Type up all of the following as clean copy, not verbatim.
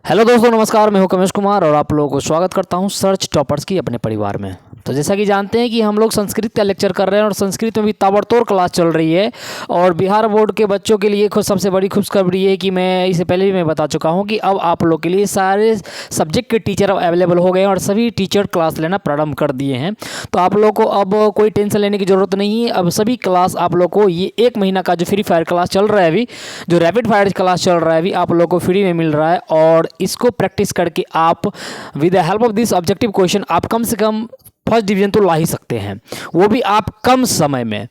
Hello दोस्तों, नमस्कार। मैं हूं कमेश कुमार और आप लोगों को स्वागत करता हूं सर्च टॉपर्स की अपने परिवार में। तो जैसा कि जानते हैं कि हम लोग संस्कृत का लेक्चर कर रहे हैं और संस्कृत में भी ताबड़तोड़ क्लास चल रही है। और बिहार बोर्ड के बच्चों के लिए सबसे बड़ी खुशखबरी है कि मैं इससे पहले भी मैं बता चुका हूं कि अब आप लोग के लिए सारे सब्जेक्ट के टीचर अब अवेलेबल हो गए हैं और सभी टीचर क्लास लेना प्रारंभ कर दिए हैं। तो आप लोग को अब कोई टेंशन लेने की ज़रूरत नहीं है। अब सभी क्लास आप लोग को ये 1 महीना का जो फ्री फायर क्लास चल रहा है, अभी जो रैपिड फायर क्लास चल रहा है, अभी आप लोग को फ्री में मिल रहा है। और इसको प्रैक्टिस करके आप with the help of this objective question आप कम से कम फर्स्ट डिवीजन तो ला ही सकते हैं, वो भी आप कम समय में।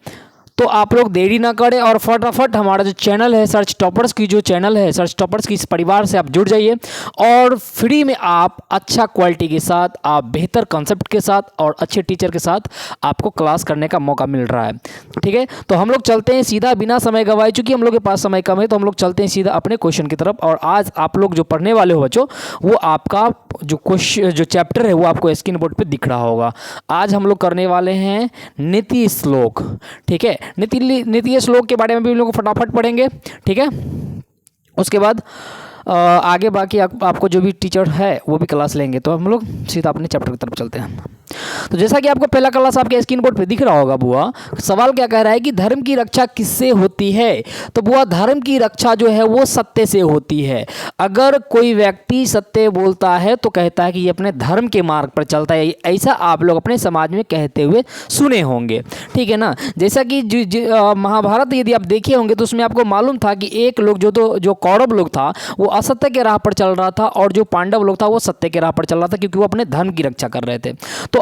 तो आप लोग देरी ना करें और फटाफट हमारा जो चैनल है सर्च टॉपर्स की, जो चैनल है सर्च टॉपर्स की, इस परिवार से आप जुड़ जाइए और फ्री में आप अच्छा क्वालिटी के साथ, आप बेहतर कॉन्सेप्ट के साथ और अच्छे टीचर के साथ आपको क्लास करने का मौका मिल रहा है। ठीक है, तो हम लोग चलते हैं सीधा, बिना समय गवाए। चूँकि हम लोग के पास समय कम है तो हम लोग चलते हैं सीधा अपने क्वेश्चन की तरफ। और आज आप लोग जो पढ़ने वाले हो बच्चों, वो आपका जो चैप्टर है वो आपको स्क्रीन बोर्ड पे दिख रहा होगा। आज हम लोग करने वाले हैं नीति श्लोक। ठीक है, नीति श्लोक के बारे में भी हम लोग फटाफट पढ़ेंगे। ठीक है, उसके बाद आगे बाकी आपको जो भी टीचर है वो भी क्लास लेंगे। तो हम लोग सीधा अपने चैप्टर की तरफ चलते हैं। तो जैसा कि आपको पहला क्लास आपके स्क्रीन बोर्ड पे दिख रहा होगा बुआ, सवाल क्या कह रहा है कि धर्म की रक्षा किससे होती है। तो बुआ, धर्म की रक्षा जो है वो सत्य से होती है। अगर कोई व्यक्ति सत्य बोलता है तो कहता है कि ये अपने धर्म के मार्ग पर चलता है। ऐसा आप लोग अपने समाज में कहते हुए सुने होंगे। ठीक है ना, जैसा कि महाभारत यदि आप देखे होंगे तो उसमें आपको मालूम था कि एक लोग जो कौरव लोग था वो असत्य के राह पर चल रहा था और जो पांडव लोग था वो सत्य के राह पर चल रहा था, क्योंकि वो अपने धर्म की रक्षा कर रहे थे। तो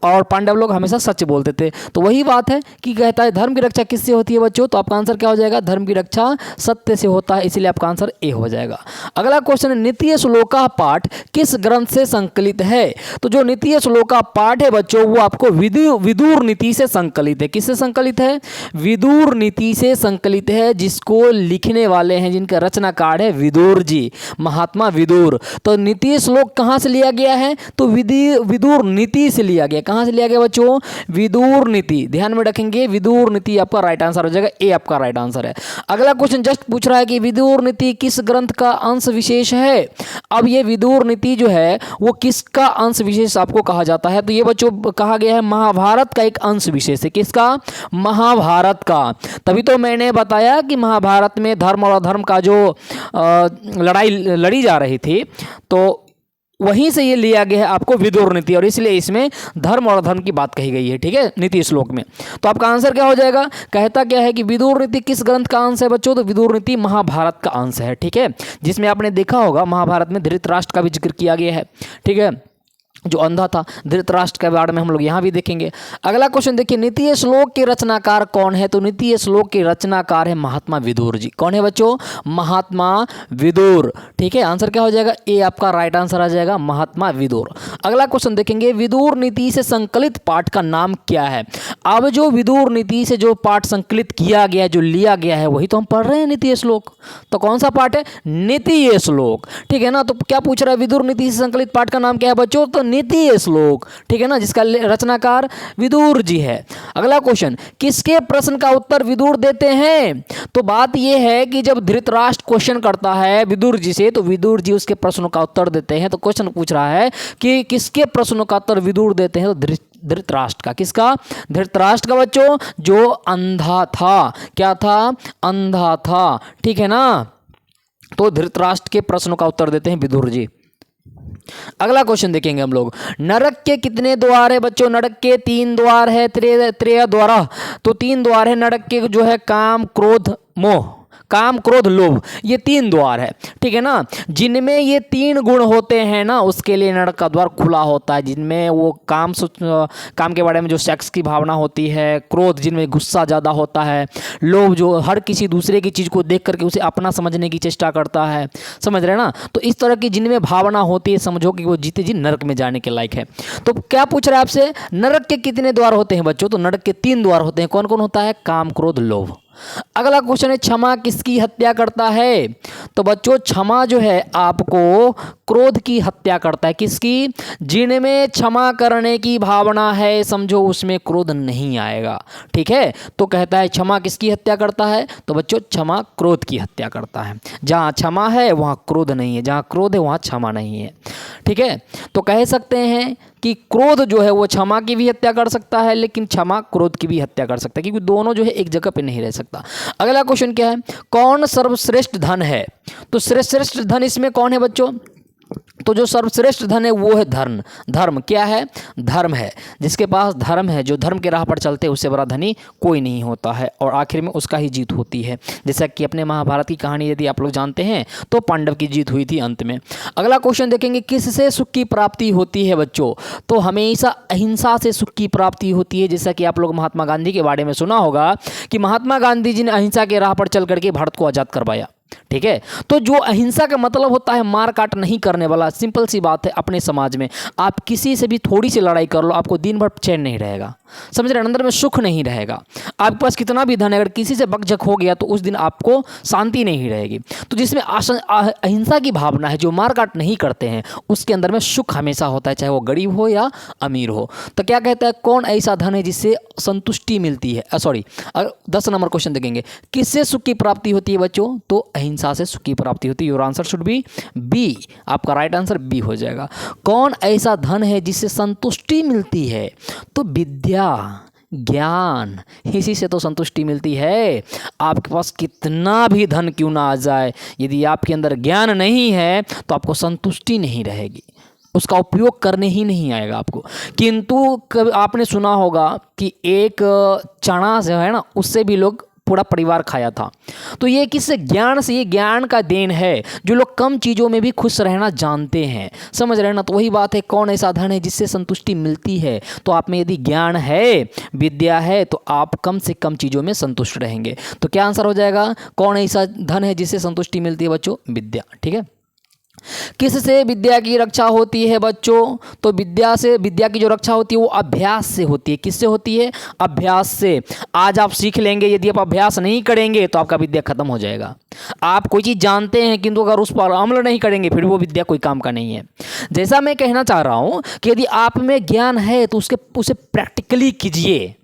और पांडव लोग हमेशा सच बोलते थे। तो वही बात है कि कहता है धर्म की रक्षा किससे होती है बच्चों। तो आपका आंसर क्या हो जाएगा, धर्म की रक्षा सत्य से होता है, इसीलिए आपका आंसर ए हो जाएगा। अगला क्वेश्चन है नीति श्लोका पाठ किस ग्रंथ से संकलित है। तो जो नीति श्लोका पाठ है बच्चों वो आपको विदुर नीति से संकलित है। किससे संकलित है, विदुर नीति से संकलित है, जिसको लिखने वाले हैं, जिनका रचनाकार है विदुर जी, महात्मा विदुर। तो नीति श्लोक कहाँ से लिया गया है, तो विदुर नीति से लिया गया। कहाँ से लिया गया बच्चों, विदुर नीति। ध्यान में रखेंगे, विदुर नीति आपका राइट आंसर हो जाएगा, ए आपका राइट आंसर है। अगला क्वेश्चन जस्ट पूछ रहा है कि विदुर नीति किस ग्रंथ का अंश विशेष है। अब ये विदुर नीति जो है वो किसका अंश विशेष आपको कहा जाता है, तो ये बच्चों कहा गया है महाभारत का एक अंश विशेष है। किसका, महाभारत का। तभी तो मैंने बताया कि महाभारत में धर्म और अधर्म का जो लड़ाई लड़ी जा रही थी, तो वहीं से ये लिया गया है आपको विदुर नीति, और इसलिए इसमें धर्म और अधर्म की बात कही गई है। ठीक है, नीति श्लोक में। तो आपका आंसर क्या हो जाएगा, कहता क्या है कि विदुर नीति किस ग्रंथ का अंश है बच्चों, तो विदुर नीति महाभारत का अंश है। ठीक है, जिसमें आपने देखा होगा महाभारत में धृतराष्ट्र का भी जिक्र किया गया है। ठीक है, जो अंधा था, धृतराष्ट्र के बारे में हम लोग यहाँ भी देखेंगे। अगला क्वेश्चन देखिए, नीति श्लोक के रचनाकार कौन है। तो नीति श्लोक के रचनाकार है महात्मा विदुर जी। कौन है बच्चों, महात्मा विदुर। ठीक है, आंसर क्या हो जाएगा, ए आपका राइट आंसर आ जाएगा, महात्मा विदुर। अगला क्वेश्चन देखेंगे, विदुर नीति से संकलित पाठ का नाम क्या है। अब जो विदुर नीति से जो पाठ संकलित किया गया, जो लिया गया है, वही तो हम पढ़ रहे हैं, नीति श्लोक। तो कौन सा पाठ है, नीति श्लोक। ठीक है ना, तो क्या पूछ रहा है, विदुर नीति से संकलित पाठ का नाम क्या है बच्चों, तो नीति श्लोक। ठीक है ना, जिसका रचनाकार विदुर जी है। अगला क्वेश्चन, किसके प्रश्न का उत्तर विदुर देते हैं। तो बात यह है कि जब धृतराष्ट्र क्वेश्चन करता है विदुर जी से, तो विदुर जी उसके प्रश्नों का उत्तर देते हैं। तो क्वेश्चन पूछ रहा है कि किसके प्रश्नों का उत्तर विदुर देते हैं, तो धृतराष्ट्र का। किसका, धृतराष्ट्र का बच्चों, जो अंधा था। क्या था, अंधा था। ठीक है ना, तो धृतराष्ट्र के प्रश्नों का उत्तर देते हैं विदुर जी। अगला क्वेश्चन देखेंगे हम लोग, नरक के कितने द्वार है बच्चों। नरक के 3 द्वार है, त्रय द्वारा। तो 3 द्वार है नरक के, जो है काम, क्रोध, मोह। काम, क्रोध, लोभ, ये 3 द्वार है। ठीक है ना, जिनमें ये 3 गुण होते हैं ना, उसके लिए नरक का द्वार खुला होता है। जिनमें वो काम के बारे में जो सेक्स की भावना होती है, क्रोध जिनमें गुस्सा ज़्यादा होता है, लोभ जो हर किसी दूसरे की चीज़ को देख करके उसे अपना समझने की चेष्टा करता है, समझ रहे हैं ना। तो इस तरह की जिनमें भावना होती है, समझो कि वो जीते जी नरक में जाने के लायक है। तो क्या पूछ रहा है आपसे, नरक के कितने द्वार होते हैं बच्चों, तो नरक के 3 द्वार होते हैं। कौन कौन होता है, काम, क्रोध, लोभ। अगला क्वेश्चन है, क्षमा किसकी हत्या करता है। तो बच्चों, क्षमा जो है आपको क्रोध की हत्या करता है। किसकी? जिनमें क्षमा करने की भावना है, समझो उसमें क्रोध नहीं आएगा। ठीक है, तो कहता है क्षमा किसकी हत्या करता है? तो बच्चों क्षमा क्रोध की हत्या करता है। जहाँ क्षमा है वहाँ क्रोध नहीं है, जहाँ क्रोध है वहाँ क्षमा नहीं है। ठीक है, तो कह सकते हैं कि क्रोध जो है वो क्षमा की भी हत्या कर सकता है, लेकिन क्षमा क्रोध की भी हत्या कर सकता है, क्योंकि दोनों जो है एक जगह पे नहीं रह सकता। अगला क्वेश्चन क्या है? कौन सर्वश्रेष्ठ धन है? तो श्रेष्ठ धन इसमें कौन है बच्चों? तो जो सर्वश्रेष्ठ धन है वो है धर्म। धर्म क्या है? धर्म है। जिसके पास धर्म है, जो धर्म के राह पर चलते हैं, उससे बड़ा धनी कोई नहीं होता है, और आखिर में उसका ही जीत होती है। जैसा कि अपने महाभारत की कहानी यदि आप लोग जानते हैं तो पांडव की जीत हुई थी अंत में। अगला क्वेश्चन देखेंगे, किससे सुख की प्राप्ति होती है बच्चों? तो हमेशा अहिंसा से सुख की प्राप्ति होती है। जैसा कि आप लोग महात्मा गांधी के बारे में सुना होगा कि महात्मा गांधी जी ने अहिंसा के राह पर चल करके भारत को आज़ाद करवाया। ठीक है, तो जो अहिंसा का मतलब होता है मार काट नहीं करने वाला। सिंपल सी बात है, अपने समाज में आप किसी से भी थोड़ी सी लड़ाई कर लो, आपको दिन भर चैन नहीं रहेगा, समझ रहे, अंदर में सुख नहीं रहेगा। आपके पास कितना भी धन है, अगर किसी से बकझक हो गया तो उस दिन आपको शांति नहीं रहेगी। तो जिसमें अहिंसा की भावना है, जो मार काट नहीं करते हैं, उसके अंदर में सुख हमेशा होता है, चाहे वो गरीब हो या अमीर हो। तो क्या कहता है, कौन ऐसा धन है जिससे संतुष्टि मिलती है? 10 नंबर क्वेश्चन देखेंगे, किससे सुख की प्राप्ति होती है बच्चों? तो अहिंसा से सुख की प्राप्ति होती है। Your answer should be B. आपका राइट आंसर बी हो जाएगा। कौन ऐसा धन है जिससे संतुष्टि मिलती है? तो विद्या, ज्ञान, इसी से तो संतुष्टि मिलती है। आपके पास कितना भी धन क्यों ना आ जाए, यदि आपके अंदर ज्ञान नहीं है तो आपको संतुष्टि नहीं रहेगी, उसका उपयोग करने ही नहीं आएगा आपको। किंतु कभी आपने सुना होगा कि एक चना जो है ना, उससे भी लोग पूरा परिवार खाया था। तो ये किस ज्ञान से, ये ज्ञान का देन है, जो लोग कम चीज़ों में भी खुश रहना जानते हैं, समझ रहे ना। तो वही बात है, कौन ऐसा धन है जिससे संतुष्टि मिलती है? तो आप में यदि ज्ञान है, विद्या है, तो आप कम से कम चीज़ों में संतुष्ट रहेंगे। तो क्या आंसर हो जाएगा? कौन ऐसा धन है जिससे संतुष्टि मिलती है बच्चों? विद्या। ठीक है, किससे विद्या की रक्षा होती है बच्चों? तो विद्या की जो रक्षा होती है वो अभ्यास से होती है। किससे होती है? अभ्यास से। आज आप सीख लेंगे, यदि आप अभ्यास नहीं करेंगे तो आपका विद्या खत्म हो जाएगा। आप कोई चीज़ जानते हैं किंतु अगर उस पर अमल नहीं करेंगे फिर वो विद्या कोई काम का नहीं है। जैसा मैं कहना चाह रहा हूँ कि यदि आप में ज्ञान है तो उसे प्रैक्टिकली कीजिए,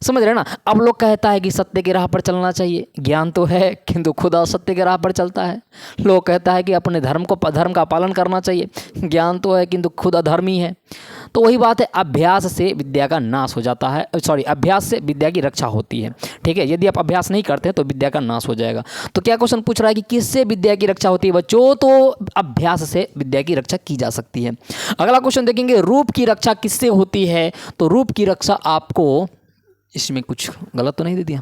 समझ रहे ना। अब लोग कहता है कि सत्य के राह पर चलना चाहिए, ज्ञान तो है किंतु खुद असत्य के राह पर चलता है। लोग कहता है कि अपने धर्म का पालन करना चाहिए, ज्ञान तो है किंतु खुद अधर्मी है। तो वही बात है, अभ्यास से विद्या का नाश हो जाता है, अभ्यास से विद्या की रक्षा होती है। ठीक है, यदि आप अभ्यास नहीं करते तो विद्या का नाश हो जाएगा। तो क्या क्वेश्चन पूछ रहा है कि किससे विद्या की रक्षा होती है बच्चों? तो अभ्यास से विद्या की रक्षा की जा सकती है। अगला क्वेश्चन देखेंगे, रूप की रक्षा किससे होती है? तो रूप की रक्षा आपको, इसमें कुछ गलत तो नहीं दे दिया,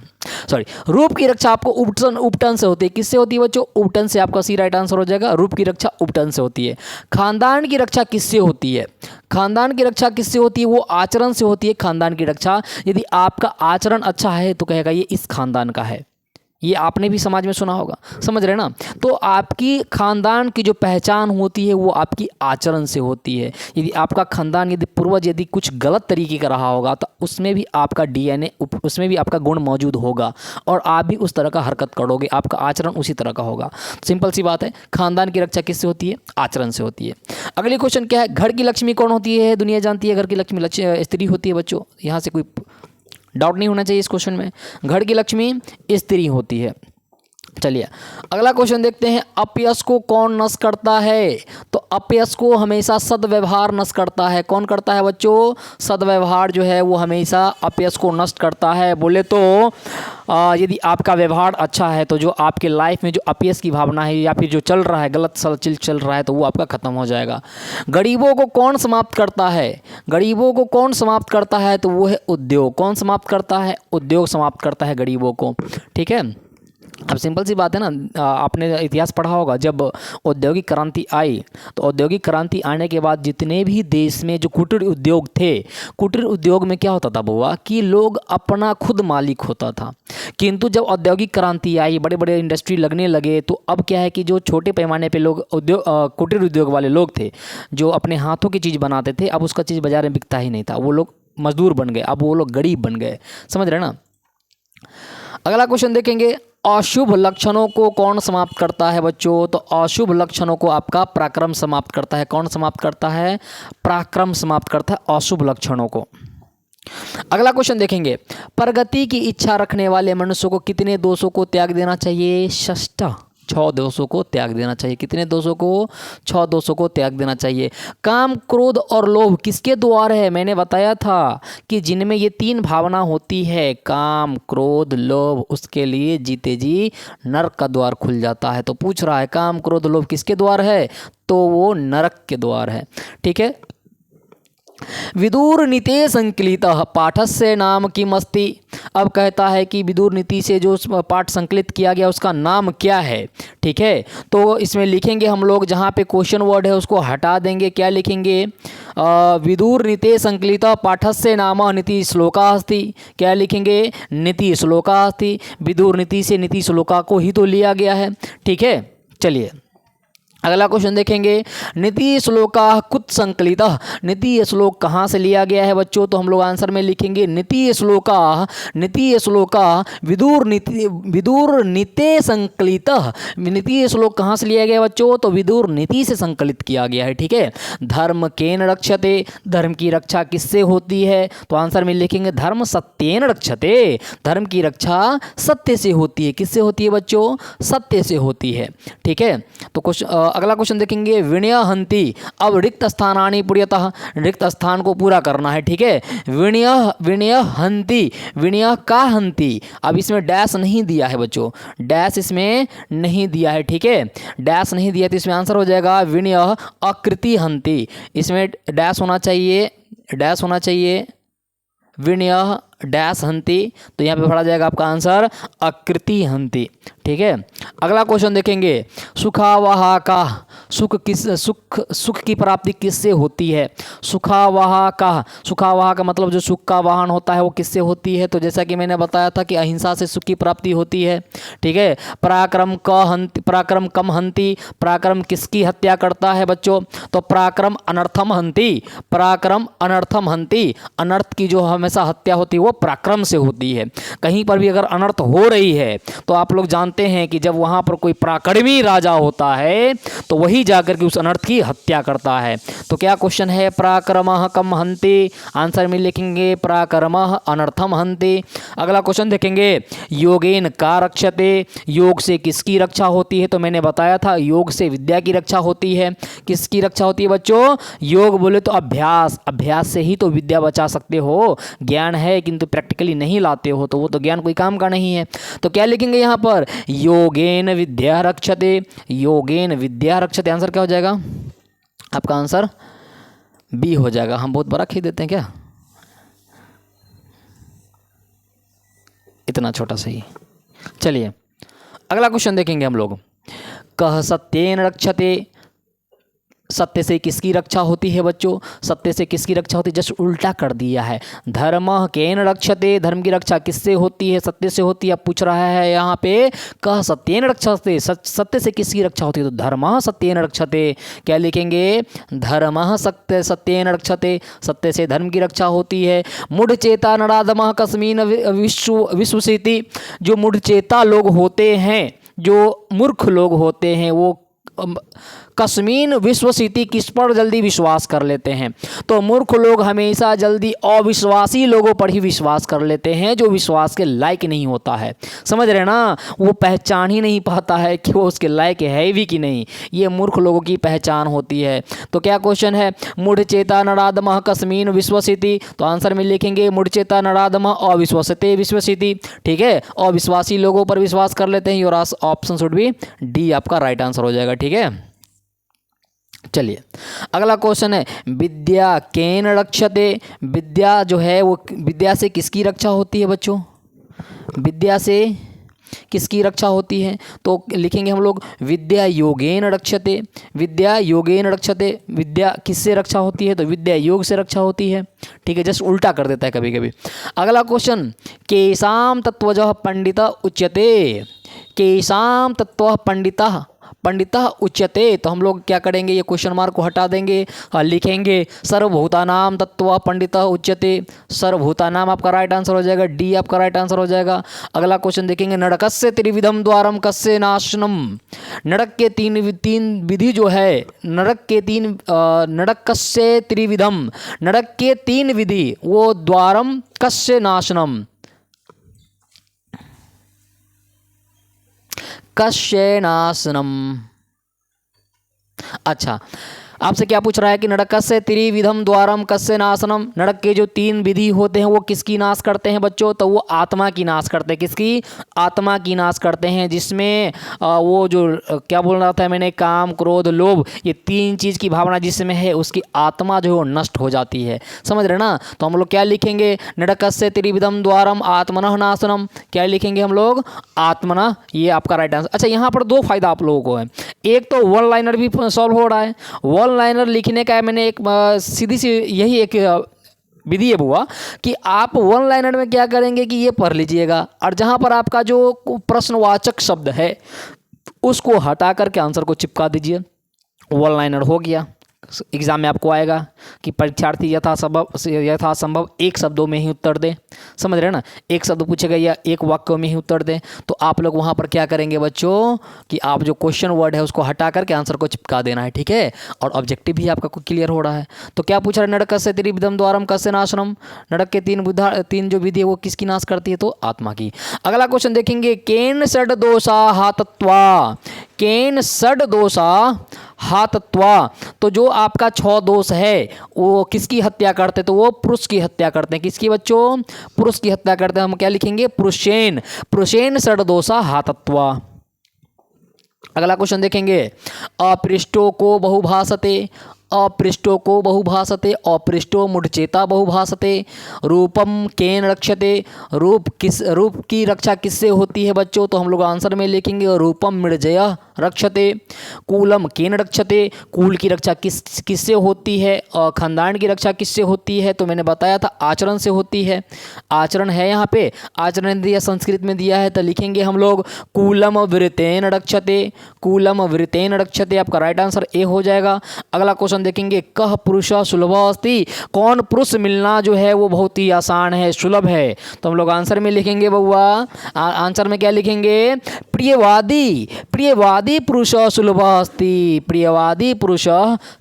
रूप की रक्षा आपको उपटन से होती है। किससे होती है बच्चों? उपटन से। आपका सी राइट आंसर हो जाएगा, रूप की रक्षा उपटन से होती है। खानदान की रक्षा किससे होती है? खानदान की रक्षा किससे होती है? वो आचरण से होती है खानदान की रक्षा। यदि आपका आचरण अच्छा है तो कहेगा ये इस खानदान का है। ये आपने भी समाज में सुना होगा, समझ रहे ना। तो आपकी खानदान की जो पहचान होती है वो आपकी आचरण से होती है। यदि आपका खानदान, यदि पूर्वज यदि कुछ गलत तरीके का रहा होगा तो उसमें भी आपका DNA, उसमें भी आपका गुण मौजूद होगा और आप भी उस तरह का हरकत करोगे, आपका आचरण उसी तरह का होगा। सिंपल सी बात है, खानदान की रक्षा किससे होती है? आचरण से होती है। अगली क्वेश्चन क्या है, घर की लक्ष्मी कौन होती है? दुनिया जानती है घर की लक्ष्मी स्त्री होती है बच्चों, यहाँ से कोई डाउट नहीं होना चाहिए इस क्वेश्चन में। घर की लक्ष्मी स्त्री होती है। चलिए अगला क्वेश्चन देखते हैं, अपयश को कौन नष्ट करता है? तो अपयश को हमेशा सद्व्यवहार नष्ट करता है। कौन करता है बच्चों? सद्व्यवहार जो है वो हमेशा अपयश को नष्ट करता है। बोले तो यदि आपका व्यवहार अच्छा है तो जो आपके लाइफ में जो अपयश की भावना है या फिर जो चल रहा है, गलत चल रहा है, तो वो आपका खत्म हो जाएगा। गरीबों को कौन समाप्त करता है? गरीबों को कौन समाप्त करता है? तो वो है उद्योग। कौन समाप्त करता है? उद्योग समाप्त करता है गरीबों को। ठीक है, अब सिंपल सी बात है ना, आपने इतिहास पढ़ा होगा, जब औद्योगिक क्रांति आई तो औद्योगिक क्रांति आने के बाद जितने भी देश में जो कुटीर उद्योग थे, कुटीर उद्योग में क्या होता था बुआ कि लोग अपना खुद मालिक होता था। किंतु जब औद्योगिक क्रांति आई, बड़े बड़े इंडस्ट्री लगने लगे, तो अब क्या है कि जो छोटे पैमाने पे लोग कुटीर उद्योग वाले लोग थे, जो अपने हाथों की चीज़ बनाते थे, अब उसका चीज़ बाजार में बिकता ही नहीं था। वो लोग मजदूर बन गए, अब वो लोग गरीब बन गए, समझ रहे ना। अगला क्वेश्चन देखेंगे, अशुभ लक्षणों को कौन समाप्त करता है बच्चों? तो अशुभ लक्षणों को आपका पराक्रम समाप्त करता है। कौन समाप्त करता है? पराक्रम समाप्त करता है अशुभ लक्षणों को। अगला क्वेश्चन देखेंगे, प्रगति की इच्छा रखने वाले मनुष्य को कितने दोषों को त्याग देना चाहिए? षष्ठ 6 दोषों को त्याग देना चाहिए। कितने दोषों को? 6 दोषों को त्याग देना चाहिए। काम, क्रोध और लोभ किसके द्वार है? मैंने बताया था कि जिनमें ये 3 भावना होती है, काम, क्रोध, लोभ, उसके लिए जीते जी नरक का द्वार खुल जाता है। तो पूछ रहा है काम, क्रोध, लोभ किसके द्वार है? तो वो नरक के द्वार है। ठीक है। विदुर नीते संकलितः पाठस्य नाम किमस्ति। अब कहता है कि विदुर नीति से जो पाठ संकलित किया गया उसका नाम क्या है? ठीक है, तो इसमें लिखेंगे हम लोग, जहाँ पे क्वेश्चन वर्ड है उसको हटा देंगे। क्या लिखेंगे? विदुर नीते संकलितः पाठस्य नाम नीति श्लोका अस्ति। क्या लिखेंगे? नीति श्लोका अस्ति। विदुर नीति से नीति श्लोका को ही तो लिया गया है। ठीक है, चलिए अगला क्वेश्चन देखेंगे, नीति श्लोका कुत संकलितः। नीति श्लोक कहाँ से लिया गया है बच्चों? तो हम लोग आंसर में लिखेंगे नीति श्लोका विदुर नीते संकलितः। नीति श्लोक कहाँ से लिया गया बच्चों? तो विदुर नीति से संकलित किया गया है। ठीक है। धर्म केन रक्षते। धर्म की रक्षा किससे होती है? तो आंसर में लिखेंगे धर्म सत्येन रक्षते। धर्म की रक्षा सत्य से होती है। किससे होती है बच्चों? सत्य से होती है। ठीक है, तो अगला क्वेश्चन देखेंगे, विनय हंति। अब रिक्त स्थानानि पूर्यतः। रिक्त स्थान को पूरा करना है। ठीक है, विनय हंति, विनय का हंति। अब इसमें डैश नहीं दिया है बच्चों, डैश इसमें नहीं दिया है। ठीक है, डैश नहीं दिया तो इसमें आंसर हो जाएगा विनय अकृति हंति। इसमें डैश होना चाहिए, डैश होना चाहिए, विनय डैश हंति। तो यहाँ पे पढ़ा जाएगा आपका आंसर अकृति हंति। ठीक है, अगला क्वेश्चन देखेंगे, सुखावहा का। सुख की प्राप्ति किससे होती है? सुखावहा का मतलब जो सुख का वाहन होता है वो किससे होती है? तो जैसा कि मैंने बताया था कि अहिंसा से सुख की प्राप्ति होती है। ठीक है, पराक्रम कम हंति। पराक्रम किसकी हत्या करता है बच्चों? तो पराक्रम अनर्थम हंति। पराक्रम अनर्थम हंति। अनर्थ की जो हमेशा हत्या होती है वो पराक्रम से होती है। कहीं पर भी अगर अनर्थ हो रही है तो आप लोग जानते हैं कि जब वहां पर कोई पराक्रमी राजा होता है तो वही जाकर के उस अनर्थ की हत्या करता है। तो क्या क्वेश्चन है? पराक्रमः कम हंति। आंसर में लिखेंगे पराक्रमः अनर्थम हंति। अगला क्वेश्चन देखेंगे, योगेन का रक्षते। योग से किसकी रक्षा होती है? तो मैंने बताया था योग से विद्या की रक्षा होती है। किसकी रक्षा होती है बच्चों? योग बोले तो अभ्यास से ही तो विद्या बचा सकते हो। ज्ञान है किंतु प्रैक्टिकली नहीं लाते हो तो वो तो ज्ञान कोई काम का नहीं है। तो क्या लिखेंगे यहाँ पर? योगेन विद्या रक्षते। योगेन विद्या रक्षते। आंसर क्या हो जाएगा? आपका आंसर बी हो जाएगा। हम बहुत बड़ा खींच देते हैं क्या? इतना छोटा सही। चलिए अगला क्वेश्चन देखेंगे हम लोग, कह सत्येन रक्षते। सत्य से किसकी रक्षा होती है बच्चों? सत्य से किसकी रक्षा होती है? जस्ट उल्टा कर दिया है। धर्म केन रक्षते। धर्म की रक्षा किससे होती है? सत्य से होती है। अब पूछ रहा है यहाँ पे कह सत्येन रक्षते। सत्य से किसकी रक्षा होती है? तो धर्म सत्येन रक्षते। क्या लिखेंगे? धर्म सत्येन रक्षते। सत्य से धर्म की रक्षा होती है। मूढ़ चेता नराधम कस्मीन विश्वसीति। जो मूढ़ चेता लोग होते हैं, जो मूर्ख लोग होते हैं, वो कस्मीन विश्वसीति, किस पर जल्दी विश्वास कर लेते हैं? तो मूर्ख लोग हमेशा जल्दी अविश्वासी लोगों पर ही विश्वास कर लेते हैं जो विश्वास के लायक नहीं होता है। समझ रहे ना? वो पहचान ही नहीं पाता है कि वो उसके लायक है भी कि नहीं। ये मूर्ख लोगों की पहचान होती है। तो क्या क्वेश्चन है? मूढ़ चेता नराधम कस्मीन विश्वसीति। तो आंसर में लिखेंगे मूढ़ चेता नराधम अविश्वसते विश्वसीति। ठीक है, अविश्वासी लोगों पर विश्वास कर लेते हैं। और ऑप्शन शुड बी डी आपका राइट आंसर हो जाएगा। ठीक है, चलिए अगला क्वेश्चन है, विद्या केन रक्षते। विद्या जो है वो विद्या से किसकी रक्षा होती है बच्चों? विद्या से किसकी रक्षा होती है? तो लिखेंगे हम लोग विद्या योगेन रक्षते। विद्या योगेन रक्षते। विद्या किससे रक्षा होती है? तो विद्या योग से रक्षा होती है। ठीक है, जस्ट उल्टा कर देता है कभी कभी। अगला क्वेश्चन, केशाम तत्वजः पंडितः उच्यते। केशाम तत्वः पंडितः पंडितः उच्यते, तो हम लोग क्या करेंगे, ये क्वेश्चन मार्क को हटा देंगे और लिखेंगे सर्वभूतानाम तत्त्वा पंडितः उच्यते। सर्वभूतानाम आपका राइट आंसर हो जाएगा, डी आपका राइट आंसर हो जाएगा। अगला क्वेश्चन देखेंगे, नरकस्य त्रिविधम द्वारम कस्य नाशनम। नरक के तीन विधि जो है, नरकस्य त्रिविधम, नरक के 3 विधि, वो द्वारम कस्य नाशनम, कस्य नाशनम। अच्छा, आपसे क्या पूछ रहा है कि नरकस्य त्रिविधम द्वारम कस्य नाशनम, नरक के जो 3 विधि होते हैं वो किसकी नाश करते हैं बच्चों, तो वो आत्मा की नाश करते हैं। किसकी? आत्मा की नाश करते हैं, जिसमें वो जो क्या बोल रहा था मैंने, काम क्रोध लोभ, ये 3 चीज़ की भावना जिसमें है उसकी आत्मा जो है वो नष्ट हो जाती है। समझ रहे ना? तो हम लोग क्या लिखेंगे, नरकस्य त्रिविधम द्वारम आत्मनः नाशनम, क्या लिखेंगे हम लोग, आत्मनः, ये आपका राइट आंसर। अच्छा, यहाँ पर 2 फायदा आप लोगों को है। एक तो वन लाइनर भी सॉल्व हो रहा है। वन लाइनर लिखने का मैंने एक सीधी सी यही एक विधि है बुआ, कि आप वन लाइनर में क्या करेंगे कि ये पढ़ लीजिएगा, और जहाँ पर आपका जो प्रश्नवाचक शब्द है उसको हटा करके आंसर को चिपका दीजिए। वन लाइनर हो गया। एग्ज़ाम में आपको आएगा कि परीक्षार्थी यथासंभव 1 शब्दों में ही उत्तर दें। समझ रहे हैं ना? 1 शब्द पूछेगा या 1 वाक्य में ही उत्तर दें। तो आप लोग वहाँ पर क्या करेंगे बच्चों कि आप जो क्वेश्चन वर्ड है उसको हटा करके आंसर को चिपका देना है, ठीक है? और ऑब्जेक्टिव भी आपका क्लियर हो रहा है। तो क्या पूछ रहा है, नरकस्य त्रिविधम द्वारम कस्य नाशनम, नरक के 3 जो विधि है वो किसकी नाश करती है, तो आत्मा की। अगला क्वेश्चन देखेंगे, केन षड दोषा हातत्वा, केन षड दोषा हातत्वा, तो जो आपका 6 दोष है वो किसकी हत्या करते हैं, तो वो पुरुष की हत्या करते हैं। किसकी बच्चों? पुरुष की हत्या करते हैं। हम क्या लिखेंगे, पुरुषेन, पुरुषेन षड दोषा हातत्वा। अगला क्वेश्चन देखेंगे, अपृष्टो को बहुभाषते, अपृष्टो को बहुभाषते, अपृष्टो मुढ़चेता बहुभाषते, रूपम केन रक्षते, रूप की रक्षा किससे होती है बच्चों, तो हम लोग आंसर में लिखेंगे रूपम मृजय रक्षते। कूलम केन रक्षते, कूल की रक्षा किससे होती है, और खानदान की रक्षा किससे होती है, तो मैंने बताया था आचरण से होती है। आचरण है यहाँ पे, आचरण दिया संस्कृत में दिया है, तो लिखेंगे हम लोग कूलम वृतेन रक्षते, कूलम वृतेन रक्षते, आपका राइट आंसर ए हो जाएगा। अगला क्वेश्चन देखेंगे, कह पुरुष सुलभ अस्ति, कौन पुरुष मिलना जो है वो बहुत ही आसान है, सुलभ है, तो हम लोग आंसर में लिखेंगे बउआ, आंसर में क्या लिखेंगे, प्रियवादी, प्रियवादी पुरुष सुलभ अस्ति, प्रियवादी पुरुष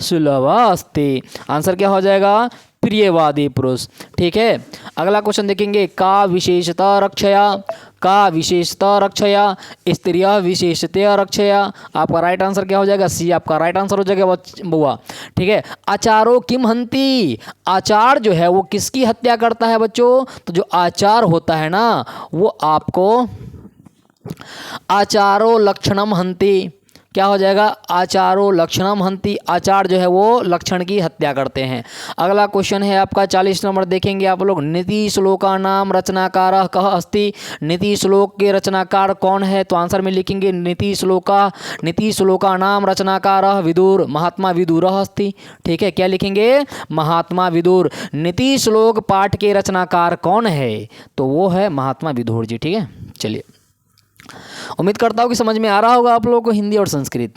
सुलभ अस्ति, आंसर क्या हो जाएगा, प्रियवादी पुरुष। ठीक है, अगला क्वेश्चन देखेंगे, का विशेषता रक्षया, का विशेषता रक्षया, स्त्रिया विशेषतया रक्षया, आपका राइट आंसर क्या हो जाएगा, सी आपका राइट आंसर हो जाएगा बुआ। ठीक है, आचारो किम हंति, आचार जो है वो किसकी हत्या करता है बच्चों, तो जो आचार होता है ना वो आपको आचारो लक्षणम हंति, क्या हो जाएगा, आचारो लक्षणम हंति, आचार जो है वो लक्षण की हत्या करते हैं। अगला क्वेश्चन है आपका 40 नंबर देखेंगे आप लोग, नीति श्लोका नाम रचनाकार कह अस्ति, नीति श्लोक के रचनाकार कौन है, तो आंसर में लिखेंगे नीति श्लोका नाम रचनाकार विदुर, महात्मा विदुर अस्ति। ठीक है, क्या लिखेंगे, महात्मा विदुर। नीति श्लोक पाठ के रचनाकार कौन है, तो वो है महात्मा विदुर जी। ठीक है, चलिए, उम्मीद करता हूँ कि समझ में आ रहा होगा आप लोगों को हिंदी और संस्कृत।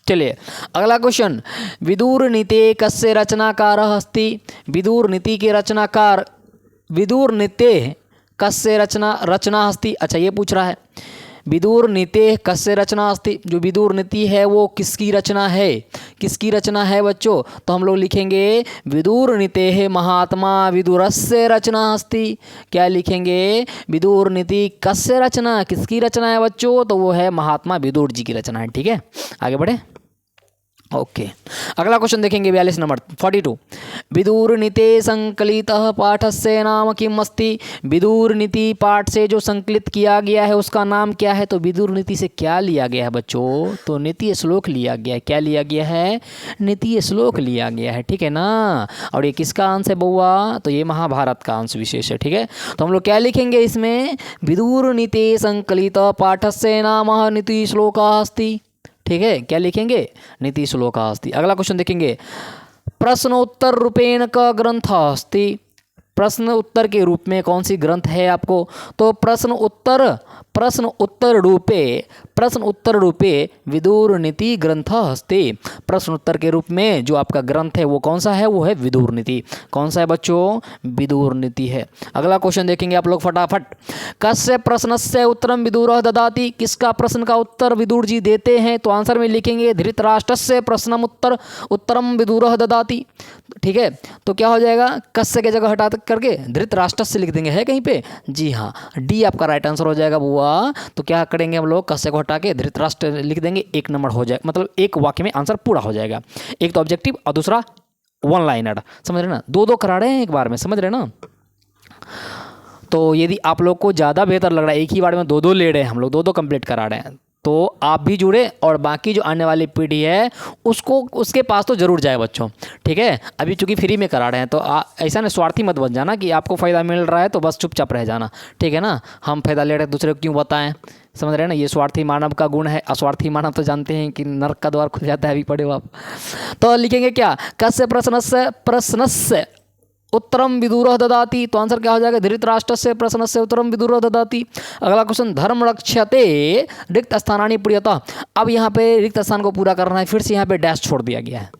चलिए अगला क्वेश्चन, विदुर नीते कस्य रचनाकार अस्ति, विदुर नीति के रचनाकार, विदुर नीते कस्य रचना अस्ति, अच्छा ये पूछ रहा है, विदुर नीते कस्य रचना अस्ति, जो विदुर नीति है वो किसकी रचना है, किसकी रचना है बच्चों, तो हम लोग लिखेंगे विदुर नीते महात्मा विदुरस्य रचना अस्ति। क्या लिखेंगे, विदुर नीति कस्य रचना, किसकी रचना है बच्चों, तो वो है महात्मा विदुर जी की रचना है। ठीक है, आगे बढ़े। ओके, अगला क्वेश्चन देखेंगे 42 नंबर 42, विदुर नीते संकलित पाठस्य नाम किम अस्ति, विदुर नीति पाठ से जो संकलित किया गया है उसका नाम क्या है, तो विदुर नीति से क्या लिया गया है बच्चों, तो नीति श्लोक लिया गया है। क्या लिया गया है, नीति श्लोक लिया गया है। ठीक है ना, और ये किसका अंश है बउआ, तो ये महाभारत का अंश विशेष है। ठीक है, तो हम लोग क्या लिखेंगे इसमें, विदुर नीते संकलित पाठस्य नाम नीति श्लोका अस्ति। ठीक है, क्या लिखेंगे, नीति श्लोका अस्ति। अगला क्वेश्चन देखेंगे, प्रश्नोत्तर रूपेण का ग्रंथ अस्ति, प्रश्न उत्तर के रूप में कौन सी ग्रंथ है आपको, तो प्रश्न उत्तर रूपे प्रश्न उत्तर रूपे विदुर नीति ग्रंथ हस्ते। प्रश्न उत्तर के रूप में जो आपका ग्रंथ है वो कौन सा है, वो है विदुर नीति। कौन सा है बच्चों, विदुर नीति है। अगला क्वेश्चन देखेंगे आप लोग फटाफट। कस्य प्रश्नस्य उत्तरम विदुरः ददाति, किसका प्रश्न का उत्तर विदुर जी देते हैं, तो आंसर में लिखेंगे धृतराष्ट्रस्य प्रश्नम उत्तरम विदुरः ददाति। ठीक है, तो क्या हो जाएगा, कस्य के जगह हटा करके धृतराष्ट्रस्य लिख देंगे, है कहीं पे, जी हाँ, डी आपका राइट आंसर हो जाएगा बुआ। तो क्या करेंगे हम लोग, कस्य को हटा के धृतराष्ट्र लिख देंगे, एक नंबर हो जाएगा, मतलब एक वाक्य में आंसर पूरा हो जाएगा। एक तो ऑब्जेक्टिव और दूसरा वन लाइनर, समझ रहे ना, दो करा रहे हैं एक बार में, समझ रहे ना। तो यदि आप लोग को ज़्यादा बेहतर लग रहा है, एक ही बार में दो ले रहे हैं हम लोग, दो कंप्लीट करा रहे हैं, तो आप भी जुड़े और बाकी जो आने वाली पीढ़ी है उसको उसके पास तो ज़रूर जाए बच्चों। ठीक है, अभी चूंकि फ्री में करा रहे हैं तो ऐसा ना स्वार्थी मत बन जाना कि आपको फ़ायदा मिल रहा है तो बस चुपचाप रह जाना। ठीक है ना, हम फ़ायदा ले रहे हैं दूसरे को क्यों बताएं, समझ रहे हैं ना, ये स्वार्थी मानव का गुण है। अस्वार्थी मानव तो जानते हैं कि नरक का द्वार खुल जाता है, अभी पढ़े हो आप। तो लिखेंगे क्या, कस्य प्रश्नस्य उत्तरम विदुरः ददाति, तो आंसर क्या हो जाएगा, धृतराष्ट्रस्य प्रश्नस्य उत्तरम विदुरः ददाति। अगला क्वेश्चन, धर्म रक्षते रिक्त स्थानानि प्रियतः। अब यहाँ पे रिक्त स्थान को पूरा करना है, फिर से यहाँ पे डैश छोड़ दिया गया है।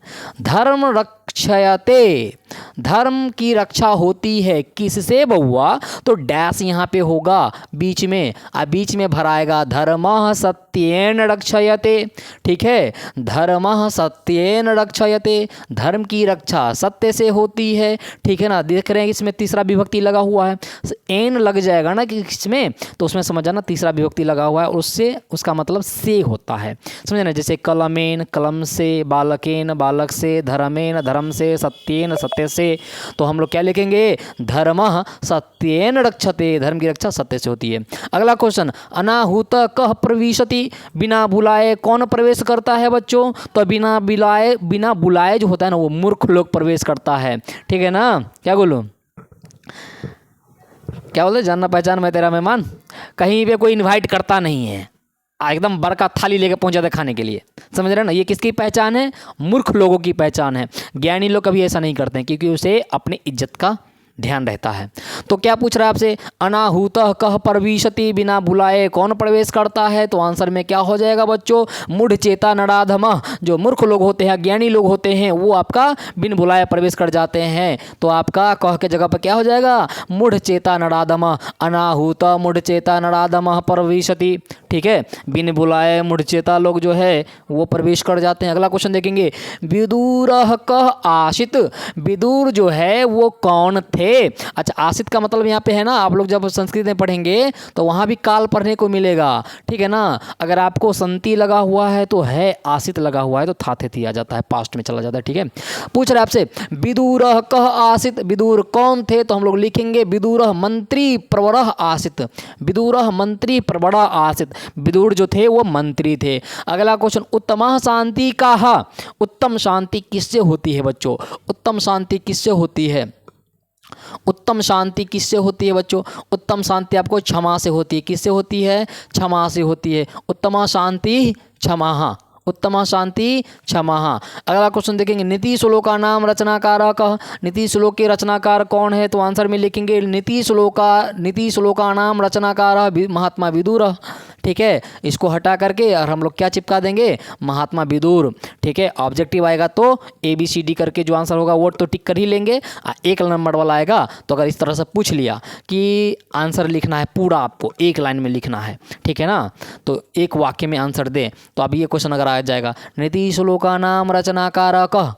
धर्म रक्षयते, धर्म की रक्षा होती है किससे बउआ, तो डैश यहाँ पे होगा बीच में, बीच में भराएगा धर्मः सत्येन रक्षयते। ठीक है, धर्मः सत्येन रक्षयते, धर्म की रक्षा सत्य से होती है। ठीक है ना, देख रहे हैं इसमें तीसरा विभक्ति लगा हुआ है, एन लग जाएगा ना कि इसमें, तो उसमें समझ जाना तीसरा विभक्ति लगा हुआ है, उससे उसका मतलब से होता है, समझे ना। जैसे कलमेन कलम से, बालकेन बालक से, धर्मेन धर्म से, सत्येन सत्य से, तो हम लोग क्या लिखेंगे, धर्मः सत्येन रक्षते, धर्म की रक्षा सत्य से होती है। अगला क्वेश्चन, अनाहुत कह प्रविशति, बिना बुलाए कौन प्रवेश करता है बच्चों, तो बिना बुलाए जो होता है ना वो मूर्ख लोग प्रवेश करता है। ठीक है ना, क्या बोलूं, क्या बोलते, जानना पहचान मैं तेरा मेहमान, कहीं पे कोई इनवाइट करता नहीं है, एकदम बड़का थाली लेके पहुंच जाता खाने के लिए, समझ रहे हैं ना। ये किसकी पहचान है, मूर्ख लोगों की पहचान है। ज्ञानी लोग कभी ऐसा नहीं करते हैं क्योंकि उसे अपनी इज्जत का ध्यान रहता है। तो क्या पूछ रहा है आपसे, अनाहुतः कह प्रविशति, बिना बुलाए कौन प्रवेश करता है, तो आंसर में क्या हो जाएगा बच्चों, मूढ़ चेता नराधमः, जो मूर्ख लोग होते हैं, ज्ञानी लोग होते हैं, वो आपका बिन बुलाए प्रवेश कर जाते हैं। तो आपका कह के जगह पर क्या हो जाएगा, मूढ़ चेता नराधमः, अनाहुत मूढ़ चेता नराधमः प्रविशति। ठीक है, बिन बुलाए मूढ़ चेता लोग जो है वो प्रवेश कर जाते हैं। अगला क्वेश्चन देखेंगे, विदुरः कः आशित, विदुर जो है वो कौन थे। अच्छा, आशित का मतलब यहाँ पे है ना, आप लोग जब संस्कृत में पढ़ेंगे तो वहाँ भी काल पढ़ने को मिलेगा। ठीक है ना, अगर आपको संति लगा हुआ है तो है, आशित लगा हुआ है तो थाथे थी आ जाता है, पास्ट में चला जाता है। ठीक है, पूछ रहे आपसे, विदुरः कः आशित, विदुर कौन थे, तो हम लोग लिखेंगे विदुरः मंत्री प्रवरः आशित, विदुरः मंत्री प्रवरः आशित, विदुर जो थे वो मंत्री थे। अगला क्वेश्चन, उत्तमः शांति काः, उत्तम शांति किससे होती है बच्चों, उत्तम शांति किससे होती है, उत्तम शांति किससे होती है बच्चों, उत्तम शांति आपको क्षमा से होती है। किससे होती है, क्षमा से होती है। उत्तमा शांति क्षमा, उत्तमा शांति क्षमा। अगला क्वेश्चन देखेंगे, नीति श्लोका नाम रचनाकार कह, नीति श्लोक के रचनाकार कौन है, तो आंसर में लिखेंगे नीति श्लोका नाम रचनाकार महात्मा विदुर। ठीक है, इसको हटा करके और हम लोग क्या चिपका देंगे, महात्मा विदुर। ठीक है, ऑब्जेक्टिव आएगा तो ABCD करके जो आंसर होगा वो तो टिक कर ही लेंगे। एक नंबर वाला आएगा तो अगर इस तरह से पूछ लिया कि आंसर लिखना है पूरा, आपको एक लाइन में लिखना है, ठीक है ना, तो एक वाक्य में आंसर दे, तो अभी ये क्वेश्चन अगर आ जाएगा, नीति श्लोका नाम रचनाकार कह,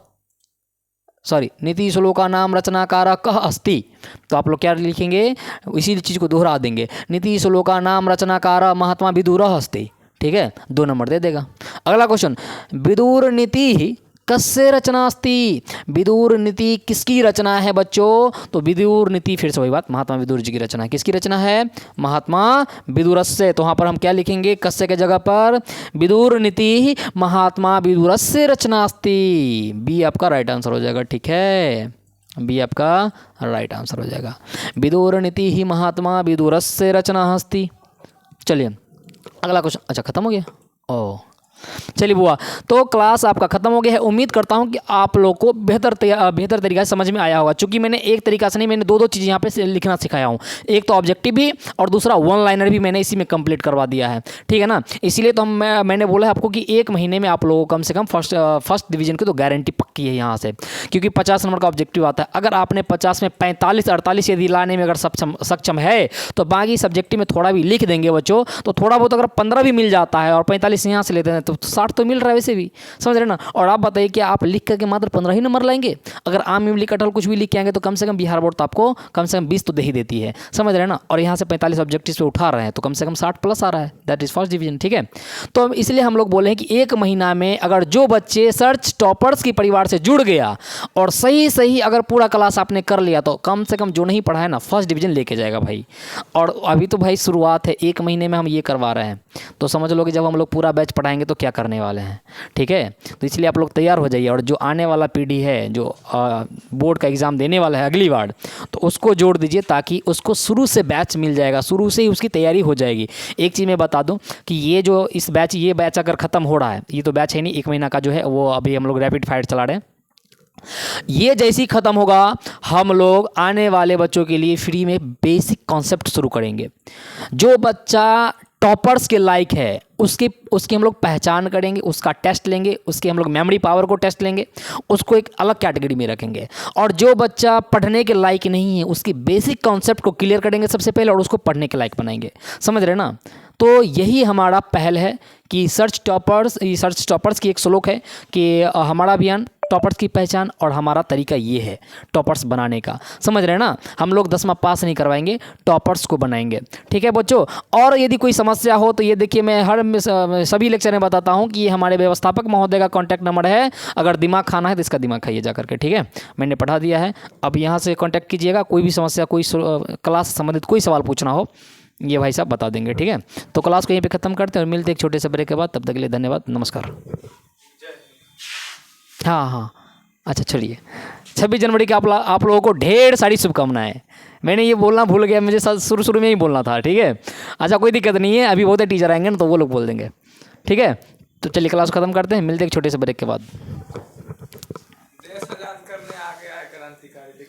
नीति श्लोका नाम रचनाकार कह अस्ति, तो आप लोग क्या लिखेंगे, इसी चीज़ को दोहरा देंगे, नीति श्लोका नाम रचनाकार महात्मा विदुरः अस्ति। ठीक है, 2 नंबर दे देगा। अगला क्वेश्चन, विदुर नीति कस्य रचना अस्ति, विदुर नीति किसकी रचना है बच्चों, तो विदुर नीति फिर से वही बात, महात्मा विदुर जी की रचना है। किसकी रचना है, महात्मा विदुरस्य, तो वहाँ पर हम क्या लिखेंगे, कस्य के जगह पर विदुर नीति महात्मा विदुरस्य रचना अस्ति, बी आपका राइट आंसर हो जाएगा। ठीक है, बी आपका राइट आंसर हो जाएगा, विदुर नीति ही महात्मा विदुरस्य रचना अस्ति। चलिए अगला क्वेश्चन, अच्छा खत्म हो गया, ओह चलिए बुआ, तो क्लास आपका ख़त्म हो गया है। उम्मीद करता हूँ कि आप लोग को बेहतर तरीक़ा से समझ में आया होगा। चूँकि मैंने एक तरीका से नहीं, मैंने दो चीज़ यहाँ पे लिखना सिखाया हूँ। एक तो ऑब्जेक्टिव भी और दूसरा वन लाइनर भी मैंने इसी में कंप्लीट करवा दिया है, ठीक है ना। इसीलिए तो मैंने बोला है आपको कि 1 महीने में आप लोगों को कम से कम फर्स्ट डिवीज़न की तो गारंटी पक्की है यहाँ से, क्योंकि 50 नंबर का ऑब्जेक्टिव आता है। अगर आपने 50 में 45-48 यदि लाने में अगर सक्षम है तो बाकी सब्जेक्टिव में थोड़ा भी लिख देंगे बच्चों, तो थोड़ा बहुत अगर 15 भी मिल जाता है और 45 यहाँ से लेते हैं तो 60 तो मिल रहा है वैसे भी, समझ रहे ना। और आप बताइए कि आप लिख करके मात्र 15 ही नंबर लाएंगे? अगर आम इमली कटहल कुछ भी लिख के आएंगे तो कम से कम बिहार बोर्ड तो आपको कम से कम 20 तो दे ही देती है, समझ रहे ना। और यहाँ से 45 ऑब्जेक्टिव पे उठा रहे हैं तो कम से कम 60 प्लस आ रहा है, दैट इज़ फर्स्ट डिवीजन, ठीक है। तो इसलिए हम लोग बोले हैं कि 1 महीना में अगर जो बच्चे सर्च टॉपर्स की परिवार से जुड़ गया और सही अगर पूरा क्लास आपने कर लिया तो कम से कम जो नहीं पढ़ा है ना फर्स्ट डिवीजन लेके जाएगा भाई। और अभी तो भाई शुरुआत है, 1 महीने में हम ये करवा रहे हैं, तो समझ लो कि जब हम लोग पूरा बैच पढ़ाएंगे तो क्या करने वाले हैं, ठीक है। तो इसलिए आप लोग तैयार हो जाइए। और जो आने वाला पीढ़ी है जो बोर्ड का एग्ज़ाम देने वाला है अगली बार, तो उसको जोड़ दीजिए ताकि उसको शुरू से बैच मिल जाएगा, शुरू से ही उसकी तैयारी हो जाएगी। एक चीज़ मैं बता दूं कि ये बैच अगर ख़त्म हो रहा है, ये तो बैच है नहीं, 1 महीना का जो है वो अभी हम लोग रैपिड फायर चला रहे हैं। ये जैसे ही ख़त्म होगा हम लोग आने वाले बच्चों के लिए फ्री में बेसिक कॉन्सेप्ट शुरू करेंगे। जो बच्चा टॉपर्स के लायक है उसकी हम लोग पहचान करेंगे, उसका टेस्ट लेंगे, उसके हम लोग मेमोरी पावर को टेस्ट लेंगे, उसको एक अलग कैटेगरी में रखेंगे। और जो बच्चा पढ़ने के लायक नहीं है उसकी बेसिक कॉन्सेप्ट को क्लियर करेंगे सबसे पहले और उसको पढ़ने के लायक बनाएंगे, समझ रहे ना। तो यही हमारा पहल है कि सर्च टॉपर्स की एक स्लोक है कि हमारा अभियान टॉपर्स की पहचान, और हमारा तरीका ये है टॉपर्स बनाने का, समझ रहे हैं ना। हम लोग 10वां पास नहीं करवाएंगे, टॉपर्स को बनाएंगे, ठीक है बच्चों। और यदि कोई समस्या हो तो ये देखिए मैं सभी लेक्चर में बताता हूँ कि ये हमारे व्यवस्थापक महोदय का कॉन्टैक्ट नंबर है। अगर दिमाग खाना है तो इसका दिमाग खाइए जा करके, ठीक है। मैंने पढ़ा दिया है, अब यहाँ से कॉन्टैक्ट कीजिएगा। कोई भी समस्या, कोई क्लास से संबंधित कोई सवाल पूछना हो ये भाई साहब बता देंगे, ठीक है। तो क्लास को यहीं पे ख़त्म करते हैं और मिलते हैं एक छोटे से ब्रेक के बाद। तब तक के लिए धन्यवाद, नमस्कार। हाँ, अच्छा चलिए, 26 जनवरी की आप लोगों को ढेर सारी शुभकामनाएं। मैंने ये बोलना भूल गया, मुझे शुरू में ही बोलना था, ठीक है। अच्छा कोई दिक्कत नहीं है, अभी बहुत टीचर आएंगे ना तो वो लोग बोल देंगे, ठीक है। तो चलिए क्लास ख़त्म करते हैं, मिलते हैं एक छोटे से ब्रेक के बाद।